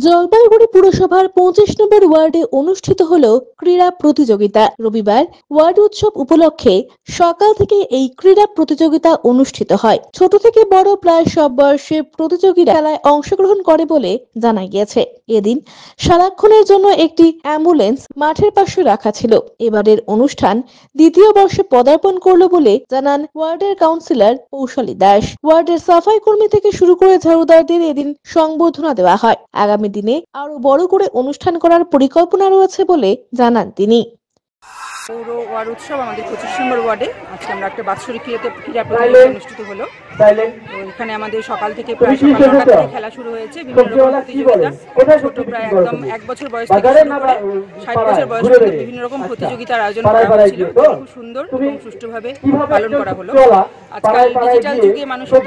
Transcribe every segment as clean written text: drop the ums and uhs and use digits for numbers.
জলপাইগুড়ি পুরসভার 25 নম্বর ওয়ার্ডে অনুষ্ঠিত হলো ক্রীড়া প্রতিযোগিতা। রবিবার ওয়ার্ড উৎসব উপলক্ষে সকাল থেকে এই ক্রীড়া প্রতিযোগিতা অনুষ্ঠিত হয়। ছোট থেকে বড় প্রায় সব বয়সের প্রতিযোগীরা খেলায় অংশগ্রহণ করে বলে জানা গিয়েছে। এদিন সারাক্ষণের জন্য একটি অ্যাম্বুলেন্স মাঠের পাশে রাখা ছিল। এবারের অনুষ্ঠান দ্বিতীয় বর্ষে পদার্পণ করলো বলে জানান ওয়ার্ডের কাউন্সিলর পৌশালী দাস। ওয়ার্ডের সাফাই কর্মী থেকে শুরু করে ঝাড়ুদারদের এদিন সংবর্ধনা দেওয়া হয়। আগামী দিনে আরো বড় করে অনুষ্ঠান করার পরিকল্পনা রয়েছে বলে জানান তিনি। পৌর ওয়ার্ড উৎসব আমাদের 25 নম্বর ওয়ার্ডে আজকে আমরা একটা বাৎসরিক ক্রীড়া প্রতিযোগিতা অনুষ্ঠিত হলো। তো এখানে আমাদের সকাল থেকে প্রায় সকাল 9টা থেকে খেলা শুরু হয়েছে। বিভিন্ন রকম প্রতিযোগিতা, ছোট প্রায় একদম 1 বছর বয়স থেকে শুরু করে 60 বছর বয়স পর্যন্ত বিভিন্ন রকম প্রতিযোগিতার আয়োজন করা হয়েছিল। খুব সুন্দর এবং সুষ্ঠুভাবে পালন করা হলো। আজকাল ডিজিটাল যুগে মানুষ তো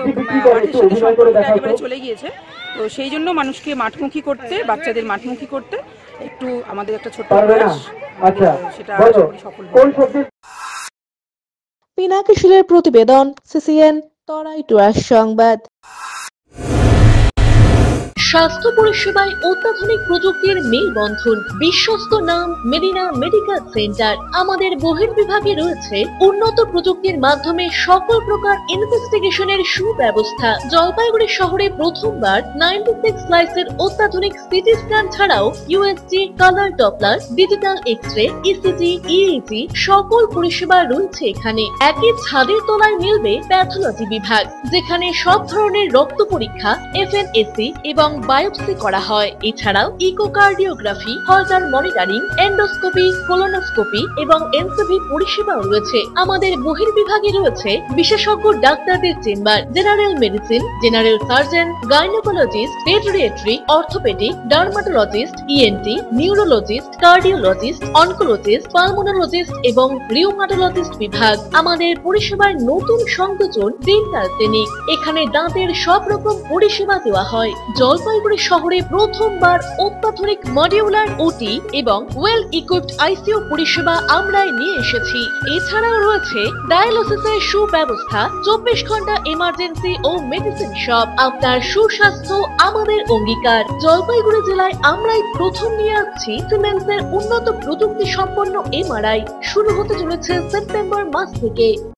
মাঠের সাথে সম্পর্কটা একেবারে চলে গিয়েছে। তো সেই জন্য মানুষকে মাঠমুখী করতে, বাচ্চাদের মাঠমুখী করতে একটু আমাদের একটা ছোট্ট প্রয়াস, সেটা সফল হবে। পিনাকি শীলের প্রতিবেদন, সিসিএন তরাই টুয়ার সংবাদ। স্বাস্থ্য পরিষেবায় অত্যাধুনিক প্রযুক্তির মেলবন্ধন, বিশ্বস্ত নাম মেরিনা মেডিকেল সেন্টার। আমাদের বহির্বিভাগে রয়েছে উন্নত প্রযুক্তির মাধ্যমে সকল প্রকার ইনভেস্টিগেশনের সুব্যবস্থা। জলপাইগুড়ি শহরে প্রথমবার 96 স্লাইসের অত্যাধুনিক সিটি স্ক্যান ছাড়াও USG, colour Doppler, digital X-ray, ECG, EEG সকল পরিষেবা রয়েছে এখানে। একই ছাদের তলায় মিলবে প্যাথোলজি বিভাগ, যেখানে সব ধরনের রক্ত পরীক্ষা, এফএনএসি এবং বায়োপসি করা হয়। এছাড়াও ইকোকার্ডিওগ্রাফি, হলটার মনিটরিং, এন্ডোস্কোপি, কোলোনোস্কোপি এবং এনসিভি পরিষেবাও রয়েছে। আমাদের বহির্বিভাগে রয়েছে বিশেষজ্ঞ ডাক্তারদের chamber, general medicine, general surgeon, gynaecologist, পেডিয়াট্রি, orthopaedic, dermatologist, ENT, neurologist, cardiologist, oncologist, pulmonologist এবং রিউমাটোলজিস্ট বিভাগ। আমাদের পরিষেবার নতুন সংযোজন ডেন্টাল ক্লিনিক। এখানে দাঁতের সব রকম পরিষেবা দেওয়া হয়। জলপাইগুড়ি শহরে প্রথমবার অত্যাধুনিক মডিউলার ওটি এবং ওয়েল ইকুইপড আইসিইউ পরিষেবা আমরাই নিয়ে এসেছি। এছাড়াও রয়েছে ডায়ালিসিসের সুব্যবস্থা, 24 ঘন্টা এমার্জেন্সি ও মেডিসিন শপ। আপনার সুস্বাস্থ্য আমাদের অঙ্গীকার। জলপাইগুড়ি জেলায় আমরাই প্রথম নিয়ে আসছি সিমেন্সের উন্নত প্রযুক্তি সম্পন্ন এমআরআই। শুরু হতে চলেছে সেপ্টেম্বর মাস থেকে।